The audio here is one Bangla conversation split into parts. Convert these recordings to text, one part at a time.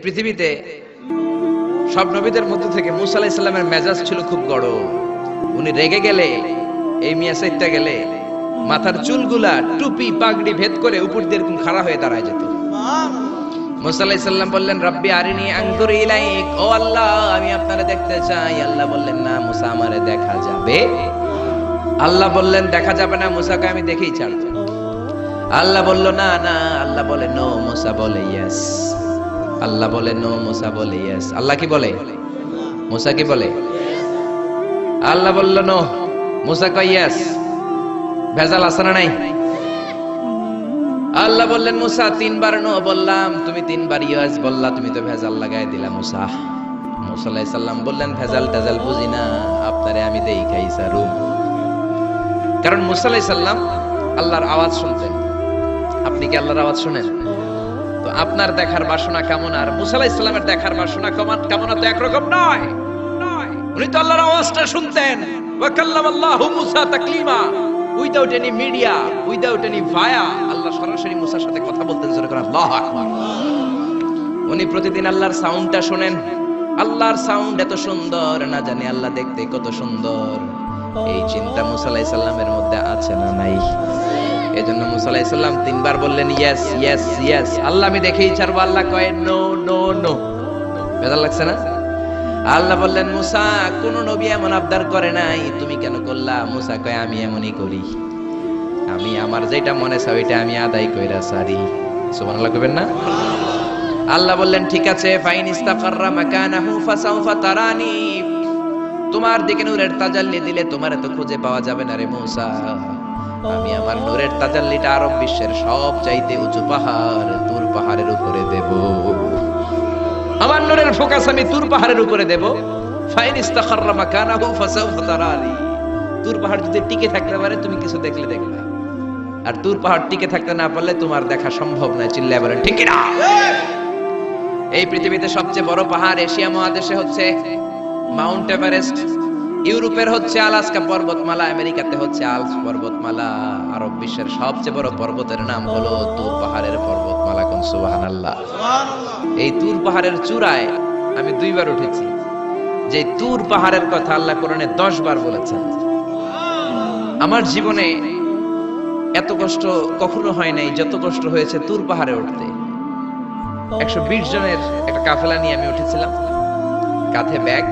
পৃথিবীতে সব নবীদের মধ্যে থেকে মুসা আলাইহিস সালামের মেজাজ ছিল খুব গরম। উনি রেগে গেলে, এই মিয়া সাইটটা গেলে মাথার চুলগুলা টুপি পাগড়ি ভেদ করে উপর দিয়ে এরকম খাড়া হয়ে দাঁড়ায় যেত। মুসা আলাইহিস সালাম বললেন, রব্বি আরিনি আনজুর ইলাইক, ও আল্লাহ আমি আপনারে দেখতে চাই। আল্লাহ বললেন, না মুসা আমারে দেখা যাবে। আল্লাহ বললেন দেখা যাবে না, মুসাকে আমি দেখেই ছাড়ব। আল্লাহ বলল না না, আল্লাহ বলে নো, মুসা বলে ইয়েস। আল্লাহ বলে নো, মুসা বলে ইয়েস। আল্লাহ কি বলে? মুসা কি বলে? আল্লাহ বলল নো, মুসা কয় ইয়েস। ভেজাল আছে না নাই? আল্লাহ বললেন, মুসা তিনবার নো বললাম, তুমি তিনবার ইয়েস বললা, তুমি তো ভেজাল লাগাই দিলা মুসা। মুসা আলাইহিস সালাম বললেন, ভেজাল টেজাল বুঝি না, আপনারে আমি দেখাই সারু। কারণ মুসা আলাইহিস সালাম আল্লাহর আওয়াজ শুনতেন। আপনি কি আল্লাহর আওয়াজ শুনেন? তো আপনার দেখার বাসনা কেমন আর মুসা আলাইহিস সালামের দেখার বাসনা কেমন তো একরকম নয়। উনি তো আল্লাহর আওয়াজটা শুনতেন। ওয়া কাল্লামাল্লাহু মুসা তাকলিমা, without any media, without any via, Allah সরাসরি মুসার সাথে কথা বলতেন। জোরে করে আল্লাহু আকবার। উনি প্রতিদিন আল্লাহর সাউন্ডটা শুনেন। আল্লাহর সাউন্ড এত সুন্দর, না জানি আল্লাহ দেখতে কত সুন্দর। এই চিন্তা মুসা আলাইহিস সালামের মধ্যে আছে না নাই? এজন্য মুসা আলাইহিস সালাম তিনবার বললেন ইয়েস ইয়েস ইয়েস। আল্লাহ আমি দেখেই ছাড়বো। আল্লাহ কয় নো নো নো। বেজার লাগছে না? আল্লাহ বললেন, মুসা কোন নবী এমন আবদার করে নাই, তুমি কেন করলা? মুসা কয় আমি এমনই করি, আমি আমার যেটা মনে চাই ওইটা আমি আদায় কইরা সারি। সুবহানাল্লাহ কইবেন না? আল্লাহ বললেন ঠিক আছে, ফাইন ইস্তাকাররা মাকানাহু ফাসাউফা তারানি, তোমার দিকে নূরের তাজাল্লি দিলে তোমারে তো খুঁজে পাওয়া যাবে না রে মুসা। আমি আমার নূরের তাজাল্লিটা আরব বিশ্বের সব চাইতে উঁচু পাহাড় তুর পাহাড়ের উপরে দেব। আমার নূরের ফোকাস আমি তুর পাহাড়ের উপরে দেব। ফাইন ইস্তাকাররা মাকানাহু ফাসাউফা তারানি, তুর পাহাড় যদি টিকে থাকতে পারে তুমি কিছু দেখলে দেখবা, আর তুর পাহাড় টিকে থাকতে না পারলে তোমার দেখা সম্ভব নয়। চিল্লায় বলেন ঠিক না? এই পৃথিবীতে সবচেয়ে বড় পাহাড় এশিয়া মহাদেশে হচ্ছে মাউন্ট এভারেস্ট, ইউরোপের হচ্ছে আলাস্কা পর্বতমালা, আমেরিকাতে হচ্ছে আল্পস পর্বতমালা, আরব বিশ্বের সবচেয়ে বড় পর্বতের নাম হলো তুর পাহাড়ের পর্বতমালা। কোন সুবহানাল্লাহ। এই তুর পাহাড়ের চূড়ায় আমি 2 বার উঠেছি। যে তুর পাহাড়ের কথা আল্লাহ কোরআনে 10 বার বলেছেন। আমার জীবনে এত কষ্ট কখনো হয় নাই যত কষ্ট হয়েছে তুর পাহাড়ে উঠতে। 120 জনের একটা কাফেলা নিয়ে আমি উঠেছিলাম, কাঁধে ব্যাগ।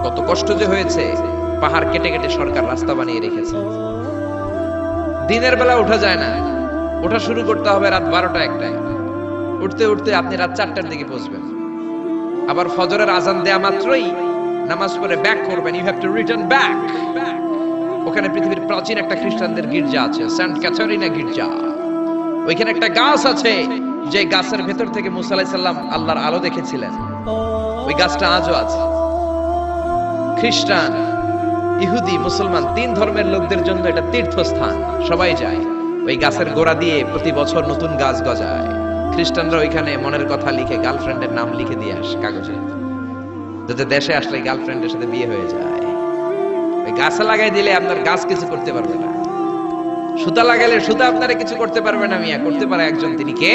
কত কষ্ট যে হয়েছে, পাহাড় কেটে কেটে সরকার রাস্তা বানিয়ে রেখেছে। দিনের বেলা ওঠা যায় না, ওঠা শুরু করতে হবে রাত 12টা 1টায়। উঠতে উঠতে আপনি রাত 4টার দিকে পৌঁছবেন। আবার ফজরের আজান দেয়া মাত্রই নামাজ পড়ে ব্যাক করবেন। You have to return back. ওখানে পৃথিবীর প্রাচীন একটা খ্রিস্টানদের গির্জা আছে, সেন্ট ক্যাথারিনা গির্জা। ওইখানে একটা গাছ আছে, যে গাছের ভেতর থেকে মুসা আলাইহিস সালাম আল্লাহর আলো দেখেছিলেন। ওই গাছটা আজও আছে। খ্রিস্টান, ইহুদি, মুসলমান 3 ধর্মের লোকদের জন্য এটা তীর্থস্থান, সবাই যায়। ওই গাছের গোড়া দিয়ে প্রতি বছর নতুন গাছ গজায়। খ্রিস্টানরা ওইখানে মনের কথা লিখে গার্লফ্রেন্ডের নাম লিখে দিয়ে আসে কাগজে, যাতে দেশে আসলে গার্লফ্রেন্ডের সাথে বিয়ে হয়ে যায়। ওই গাছে লাগাই দিলে আপনার গাছ কিছু করতে পারবে না, সুতা লাগাইলে সুতা আপনারা কিছু করতে পারবে না। মিয়া করতে পারে একজন, তিনি কে?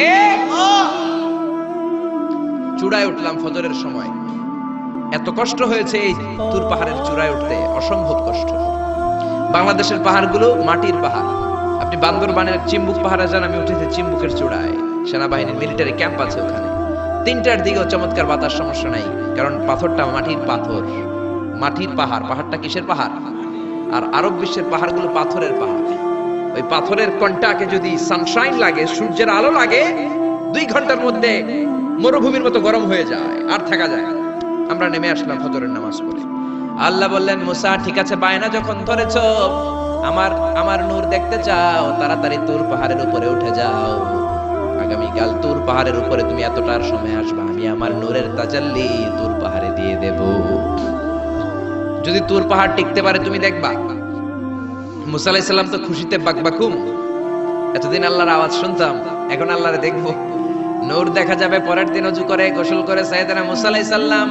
চূড়ায় উঠলাম ফজরের সময়। এত কষ্ট হয়েছে এই তুর পাহাড়ের চূড়ায় উঠতে, অসম্ভব কষ্ট। বাংলাদেশের পাহাড়গুলো মাটির পাহাড়। আপনি বান্দরবানের চিম্বুক পাহাড়ে যান, আমি উঠেছি চিম্বুকের চূড়ায়, সেনাবাহিনীর মিলিটারি ক্যাম্প আছে ওখানে। 3টার দিকেও চমৎকার বাতাস, সমস্যা নাই, কারণ পাথরটা মাটির পাথর, মাটির পাহাড়। পাহাড়টা কিসের পাহাড়? আর আরব বিশ্বের পাহাড়গুলো পাথরের পাহাড়। ওই পাথরের কন্টাকে যদি সানশাইন লাগে, সূর্যের আলো লাগে, 2 ঘন্টার মধ্যে মরুভূমির মতো গরম হয়ে যায়, আর থাকা যায় না। আমরা নেমে আসলাম ফজরের নামাজ পড়ে। আল্লাহ বললেন, মুসা ঠিক আছে, বায়না যখন ধরেছো, আমার নূর দেখতে চাও, তাড়াতাড়ি তুর পাহাড়ের উপরে উঠে যাও। আগামীকাল তুর পাহাড়ের উপরে তুমি এতটার সময় আসবা, আমি আমার নূরের তাজাল্লি তুর পাহাড়ে দিয়ে দেব। যদি তুর পাহাড় টিকতে পারে তুমি দেখবা। মুসা আলাইহিস সালাম তো খুশিতে বাকবাকুম। এতদিন আল্লাহর আওয়াজ শুনতাম, এখন আল্লাহরে দেখবো, নূর দেখা যাবে। পরের দিন ওযু করে গোসল করে সাইয়েদনা মুসা আলাইহিস সালাম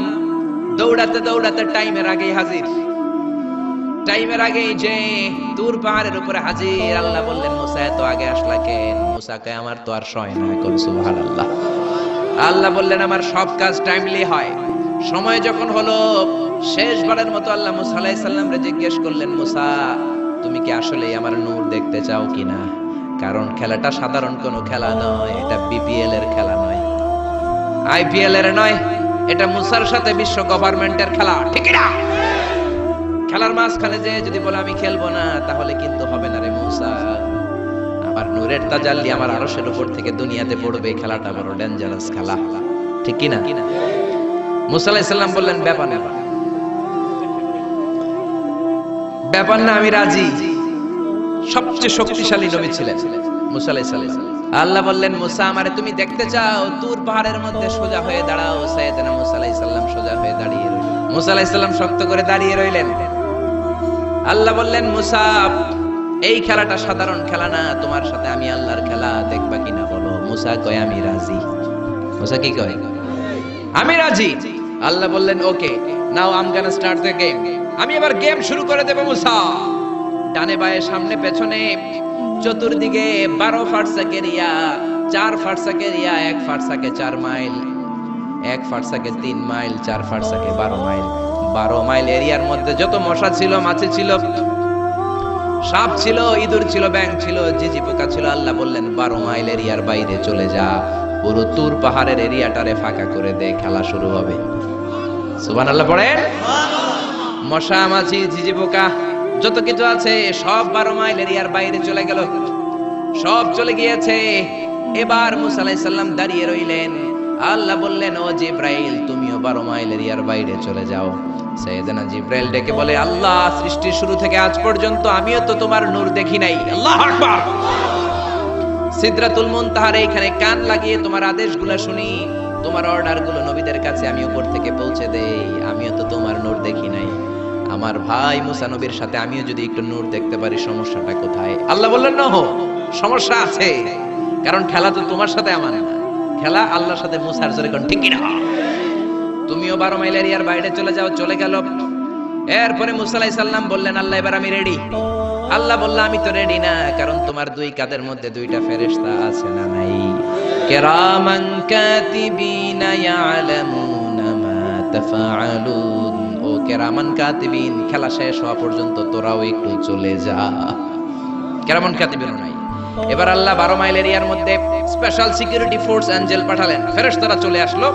দৌড়াতে দৌড়াতে টাইমের আগেই হাজির। টাইমের আগেই যে তুর পাহাড়ের উপরে হাজির। আল্লাহ বললেন, মুসা এত আগে আসলা কেন? মুসা কয়, আমার তো আর সয় না। কোন সুবহানাল্লাহ। আল্লাহ বললেন আমার সব কাজ টাইমলি হয়। সময় যখন হলো, শেষবারের মতো আল্লাহ মুসা আলাইহিস সালামকে জিজ্ঞেস করলেন, মুসা তুমি কি আসলেই আমার নূর দেখতে চাও কিনা? কারণ খেলাটা সাধারণ কোনো খেলা নয়, এটা বিপিএল এর খেলা নয়, আইপিএল এর নয়, এটা মুসার সাথে বিশ্ব গভর্নমেন্টের খেলা, ঠিক না? খেলার মাঝখানে যে যদি বলে আমি খেলবো না, তাহলে কিন্তু হবে না রে মুসা। আমার নূরের তাজাল্লি আমার আরশের উপর থেকে দুনিয়াতে পড়বে, খেলাটা বড় ডেঞ্জারাস খেলা, ঠিক কি না? মুসা আলাইহিস সালাম বললেন ব্যাপার না, ব্যাপার না, আমি রাজি। সবচেয়ে শক্তিশালী নবী ছিলেন মুসা আলাইহিস সালাম। আল্লাহ বললেন মুসা আমারে তুমি দেখতে চাও, তুর পাহাড়ের মধ্যে সোজা হয়ে দাঁড়াও। সাইয়েদনা মুসা আলাইহিস সালাম সোজা হয়ে দাঁড়িয়ে রইলেন। মুসা আলাইহিস সালাম শক্ত করে দাঁড়িয়ে রইলেন। আল্লাহ বললেন মুসা এই খেলাটা সাধারণ খেলা না, তোমার সাথে আমি আল্লাহর খেলা, দেখবা কিনা বলো? মুসা কয় আমি রাজি। মুসা কি কয়? আমি রাজি। আল্লাহ বললেন okay, now I am gonna start the game. আমি এবার গেম শুরু করে দেব মুসা। ডানে বায়ে সামনে পেছনে চতুর্দিকে 12 ফারসাক এরিয়া, 4 ফারসাক এরিয়া, 1 ফারসাকে 4 মাইল, 1 ফারসাকে 3 মাইল, 4 ফারসাকে 12 মাইল। 12 মাইল এরিয়ার মধ্যে যত মশা ছিল, মাছি ছিল, সাপ ছিল, ইঁদুর ছিল, ব্যাঙ ছিল, ঝিঝি পোকা ছিল, আল্লাহ বললেন 12 মাইল এরিয়ার বাইরে চলে যা, পুরো তুর পাহাড়ের এরিয়াটারে ফাঁকা করে দে, খেলা শুরু হবে। সুবহানাল্লাহ পড়েন। মশা মাছি ঝিঝি পোকা যত কিছু আছে সব 12 মাইল এরিয়ার বাইরে চলে গেল, সব চলে গিয়েছে। এবার মুসা আলাইহিস সালাম দাঁড়িয়ে রইলেন। আল্লাহ বললেন ও জিব্রাইল তুমিও 12 মাইল এরিয়ার বাইরে চলে যাও। সাইয়েদনা জিব্রাইল ডেকে বলে আল্লাহ সৃষ্টির শুরু থেকে আজ পর্যন্ত আমিও তো তোমার নূর দেখি নাই। আল্লাহু আকবার। সিদরাতুল মুনতাহার এইখানে কান লাগিয়ে তোমার আদেশগুলো শুনি, তোমার অর্ডারগুলো নবীদের কাছে আমি উপর থেকে পৌঁছে দেই, আমিও তো তোমার নূর দেখি নাই। আমার ভাই মুসা নবীর সাথে আমিও যদি একটু নূর দেখতে পারি, সমস্যাটা কোথায়? আল্লাহ বললেন না, সমস্যা আছে, কারণ খেলা তো তোমার সাথে আমার না, খেলা আল্লাহর সাথে। মুসার জোরে কোন ঠিক না? তুমিও 12 মাইল এরিয়ার বাইরে চলে যাও। চলে গেল। এরপরে মুসা আলাইহিস সালাম বললেন আল্লাহ এবার আমি রেডি। আল্লাহ বলল আমি তো রেডি না, কারণ তোমার দুই কাঁধের মধ্যে দুইটা ফেরেশতা আছে না নাই? কিরামান কাতিবিনা ইয়ালামুনা মা তাফআলুন। ও কিরামান কাতিবিন, খেলা শেষ হওয়া পর্যন্ত তোরাও একটু চলে যা। কিরামান কাতিবিন নাই। এবার আল্লাহ 12 মাইল এরিয়ার মধ্যে স্পেশাল সিকিউরিটি ফোর্স এঞ্জেল পাঠালেন। ফেরেশতারা চলে আসলো।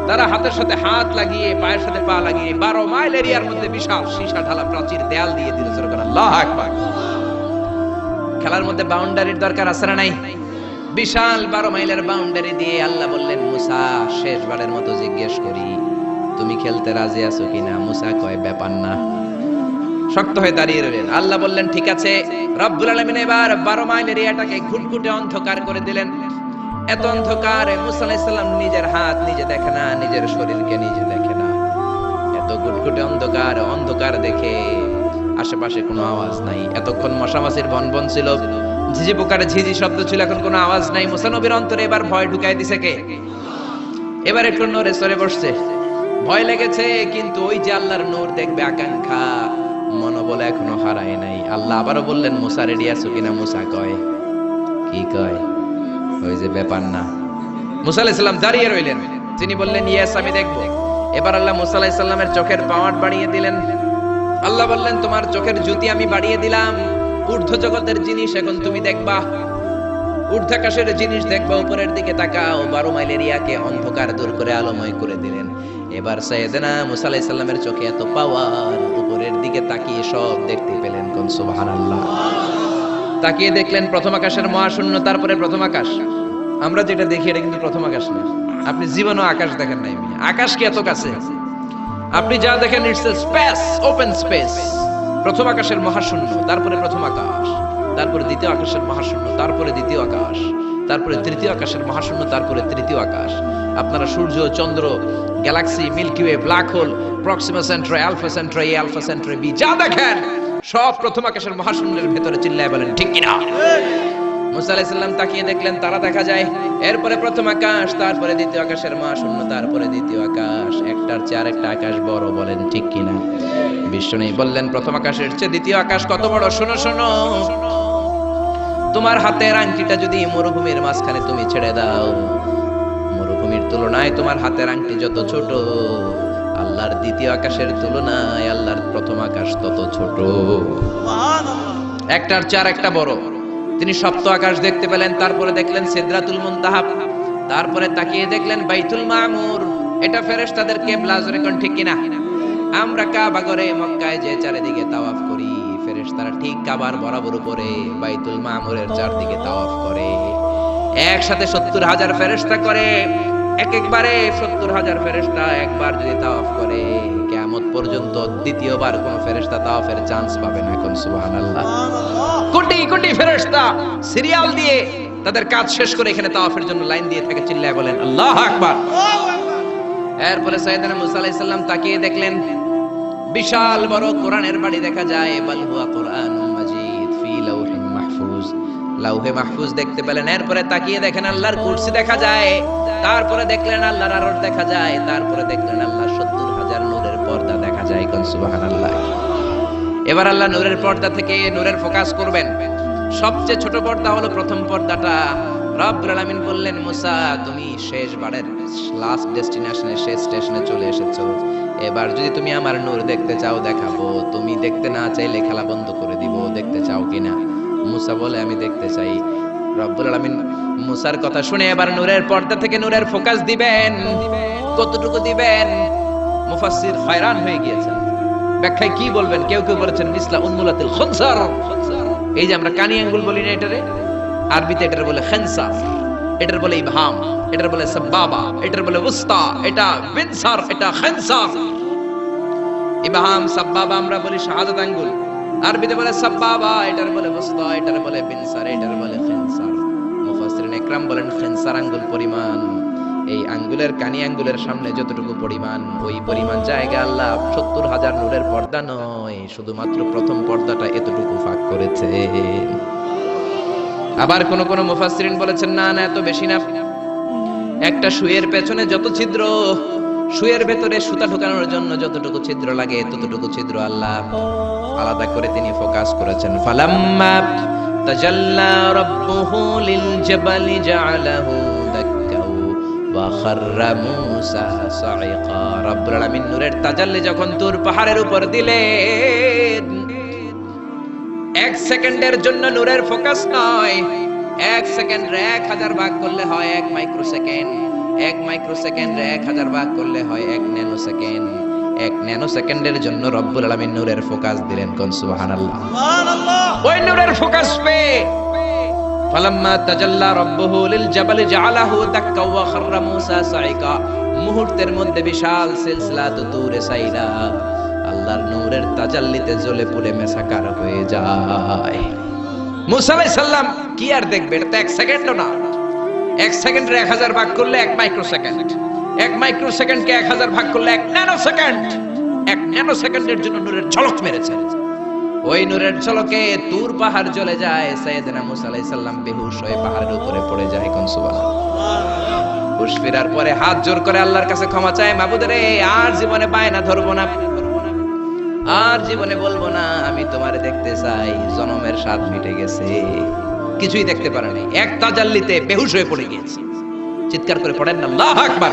তারা হাতের সাথে হাত লাগিয়ে, পায়ের সাথে পা লাগিয়ে 12 মাইল এরিয়ার মধ্যে বিশাল সীসা ঢালা প্রাচীর দেয়াল দিয়ে দিল। আল্লাহু আকবার। খেলার মধ্যে বাউন্ডারির দরকার আছে না নাই? বিশাল 12 মাইলের বাউন্ডারি দিয়ে আল্লাহ বললেন মুসা শেষবারের মতো জিজ্ঞেস করি, তুমি খেলতে রাজি আছো কিনা? মুসা কয় ব্যাপার না, শক্ত হয়ে দাঁড়িয়ে রইলেন। আল্লাহ বললেন ঠিক আছে। রব্বুল আলামিন এবার 12 মাইল এরিয়াটাকে ঘুটঘুটে অন্ধকার করে দিলেন। এত অন্ধকারে মুসা আলাইহিস সালাম নিজের হাত নিজে দেখে না, নিজের শরীরকে নিজে দেখে না। এত ঘুটঘুটে অন্ধকার, অন্ধকার দেখে আশেপাশে কোনো আওয়াজ নাই। এতক্ষণ মশামাছির ভনভন ছিল, ঝিঝি পোকার ঝিঝি শব্দ ছিল, এখন কোনো আওয়াজ নাই। মুসা নবীর অন্তরে এবার ভয় ঢুকাই দিছে কে? এবার একটু নড়ে সরে বসছে। ভয় লেগেছে, কিন্তু ওই যে আল্লাহর নূর দেখবে আকাঙ্ক্ষা, মনোবল এখনো হারায় নাই। আল্লাহ আবারও বললেন মুসা রেডি আছো কিনা? মুসা কয় কি কয়? ওই যে ব্যাপার না। মুসা আলাইহিস সালাম দাঁড়িয়ে রইলেন। তিনি বললেন ইয়েস আমি দেখব। এবার আল্লাহ মুসা আলাইহিস সালামের চোখের পাওয়ার বাড়িয়ে দিলেন। আল্লাহ বললেন তোমার চোখের জ্যোতি আমি বাড়িয়ে দিলাম, ঊর্ধ্ব জগতের জিনিস এখন তুমি দেখবা, ঊর্ধ্বাকাশের জিনিস দেখবা। উপরের দিকে তাকাও। 12 মাইল এরিয়াকে অন্ধকার দূর করে আলোময় করে দিলেন। এবার সাইয়েদনা মুসা আলাইহিস সালামের চোখে এত পাওয়ার, উপরের দিকে তাকিয়ে সব দেখতে পেলেন। কোন সুবহানাল্লাহ। তাকিয়ে দেখলেন প্রথম আকাশের মহাশূন্য, তারপরে প্রথম আকাশ। আমরা যেটা দেখি এটা কিন্তু প্রথম আকাশ না। আপনি জীবনেও আকাশ দেখেন নাই। আকাশ কি এত কাছে? আপনি যা দেখেন it's a space, open space. প্রথম আকাশের মহাশূন্য, তারপরে প্রথম আকাশ, তারপরে দ্বিতীয় আকাশের মহাশূন্য, তারপরে দ্বিতীয় আকাশ, তারপরে তৃতীয় আকাশের মহাশূন্য, তারপরে তৃতীয় আকাশ। আপনারা সূর্য, চন্দ্র, galaxy, Milky Way, black hole, Proxima Centauri, Alpha Centauri, Alpha Centauri B, যা দেখেন সব প্রথম আকাশের মহাশূন্যের ভেতরে। চিল্লায় বলেন ঠিক কিনা? মুসা আলাইহিস সালাম তাকিয়ে দেখলেন তারা দেখা যায়। এরপরে প্রথম আকাশ, তারপরে দ্বিতীয় আকাশের মহাশূন্য, তারপরে দ্বিতীয় আকাশ। একটার চেয়ে আরেকটা আকাশ বড়। বলেন ঠিক কিনা? বিষ্ণু বললেন প্রথম আকাশের চেয়ে দ্বিতীয় আকাশ কত বড়? শোনো শোনো, তোমার হাতের আংটিটা যদি মরুভূমির মাঝখানে তুমি ছেড়ে দাও, ভূমির তুলনায় তোমার হাতের আংটি যত ছোট, আল্লাহর দ্বিতীয় আকাশের তুলনায় আল্লাহর প্রথম আকাশ তত ছোট। একটার চার একটা বড়। তিনি সপ্ত আকাশ দেখতে পেলেন, তারপরে দেখলেন সিদরাতুল মুনতাহা, তারপরে তাকিয়ে দেখলেন বাইতুল মামুর। এটা ফেরেশতাদের কিবলা, জোরে কোন ঠিক কিনা? আমরা কাবা ঘরে মক্কায় যে চারিদিকে তাওয়াফ করি, ফেরেশতারা ঠিক কাবার বরাবর উপরে বাইতুল মামুরের চারদিকে তাওয়াফ করে। একসাথে 70,000 ফেরেশতা করে, একবারে 70,000 ফেরেশতা একবার যদি তাওয়াফ করে, কিয়ামত পর্যন্ত দ্বিতীয়বার কোন ফেরেশতা তাওয়াফের চান্স পাবে না। কোন সুবহানাল্লাহ। কোটি কোটি ফেরেশতা সিরিয়াল দিয়ে তাদের কাজ শেষ করে এখানে তাওয়াফের জন্য লাইন দিয়ে থাকে। চিল্লায় বলেন আল্লাহু আকবার। এরপরে সাইয়েদনা মুসা আলাইহিস সালাম তাকিয়ে দেখলেন বিশাল বড় কোরআনের বাড়ি দেখা যায়। বাল হুয়া কোরআনুম মাজিদ ফি লাউহিন মাহফুজ, লাউহে মাহফুজ দেখতে পেলেন। এরপরে তাকিয়ে দেখেন আল্লাহর কুরসি দেখা যায়, তারপরে দেখলেন আল্লাহর আরশ দেখা যায়, তারপরে দেখলেন আল্লাহর 70,000 নূরের পর্দা দেখা যায়। কোন সুবহানাল্লাহ। এবার আল্লাহ নূরের পর্দা থেকে নূরের ফোকাস করবেন। সবচেয়ে ছোট পর্দা হলো প্রথম পর্দাটা। রব্বুল আলামিন বললেন, মুসা তুমি শেষবারের লাস্ট ডেস্টিনেশনে, শেষ স্টেশনে চলে এসেছো। এবার যদি তুমি আমার নূর দেখতে চাও দেখাবো, তুমি দেখতে না চাইলে খেলা বন্ধ করে দিব। দেখতে চাও কিনা? মুসা বলে আমি দেখতে চাই। রব্বুল আলামিন মুসার কথা শুনে এবার নূরের পর্দা থেকে নূরের ফোকাস দিবেন। কতটুকু দিবেন? মুফাসসির হয়রান হয়ে গিয়েছেন। ব্যাখ্যায় কি বলবেন? কেউ কেউ বলেছেন মিসলা উন্মুলাতিল খুনসার। এই যে আমরা কানি আঙ্গুল বলি না, এটারে আরবিতে এটার বলে খেনসার, এটার বলে ইবহাম, এটার বলে সাবাবা, এটার বলে উস্তা, এটা বিনসার, এটা খেনসার। ইবহাম সাবাবা আমরা বলি শাহাদাত আঙ্গুল, আরবিতে বলে সাবাবা, এটার বলে উস্তা, এটার বলে বিনসার, এটার বলে খেনসার। মুফাসসিরিন ইকরাম বলেন খেনসার আঙ্গুল পরিমাণ, এই আঙ্গুলের কানি আঙ্গুলের সামনে যতটুকু পরিমাণ, ওই পরিমাণ জায়গা আল্লাহ 70,000 নূরের পর্দা নয়, শুধুমাত্র প্রথম পর্দাটা এতটুকু ফাঁক করেছে। আবার কোন কোন মুফাসসিরিন বলেছেন না না, এত বেশি না। একটা সুইয়ের পেছনে যত ছিদ্র, সুইয়ের ভেতরে সুতা ঢোকানোর জন্য যতটুকু ছিদ্র লাগে ততটুকু ছিদ্র আল্লাহ আলাদা করে তিনি ফোকাস করেছেন। ফালাম্মা তাজাল্লা রাব্বুহু লিল জাবালি জাআলাহু দাক্কাও ওয়া খাররা মূসা সাইকা। রব্বুল আলামিন নূরের তাজাল্লি যখন তুর পাহাড়ের উপর দিলেন, 1 সেকেন্ডের জন্য নূরের ফোকাস নয়, 1 সেকেন্ডে 1000 ভাগ করলে হয় 1 মাইক্রোসেকেন্ড, 1 মাইক্রোসেকেন্ডে 1000 ভাগ করলে হয় 1 ন্যানো সেকেন্ড। 1 ন্যানো সেকেন্ডের জন্য রব্বুল আলামিন নূরের ফোকাস দিলেন। কোন সুবহানাল্লাহ। সুবহানাল্লাহ। ওই নূরের ফোকাস পেয়ে ফালাম্মা তাজাল্লা রাব্বুহু লিল জাবালি জাআলাহু দাক্কা ওয়া খাররা মূসা সাইকা, মুহূর্তের মধ্যে বিশাল সিলসিলাতুত তুরে সাইরা আল্লাহর নূরের তাজাল্লিতে জ্বলে পুড়ে মেসাকার হয়ে যায়। মুসা আলাইহিস সালাম কি আর দেখবে? এটা তো 1 সেকেন্ডও না। 1 সেকেন্ডে 1000 ভাগ করলে 1 মাইক্রোসেকেন্ড, 1 মাইক্রোসেকেন্ডকে 1000 ভাগ করলে 1 ন্যানো সেকেন্ড। 1 ন্যানো সেকেন্ডের জন্য নূরের ঝলক মেরেছে। ওই নূরের ঝলকে তুর পাহাড় জ্বলে যায়। সাইয়েদনা মুসা আলাইহিস সালাম বেহুশ হয়ে পাহাড়ের উপরে পড়ে যায়। কোন সুবহানাল্লাহ। হুশ ফেরার পরে হাত জোর করে আল্লাহর কাছে ক্ষমা চায়, মাবুদ রে আর জীবনে বায়না ধরবো না, আর জীবনে বলবো না আমি তোমারে দেখতে চাই। জনমের স্বাদ মিটে গেছে, কিছুই দেখতে পারে নাই, এক তাজাল্লিতে বেহুশ হয়ে পড়ে গিয়েছে। চিৎকার করে পড়েন না আল্লাহু আকবার।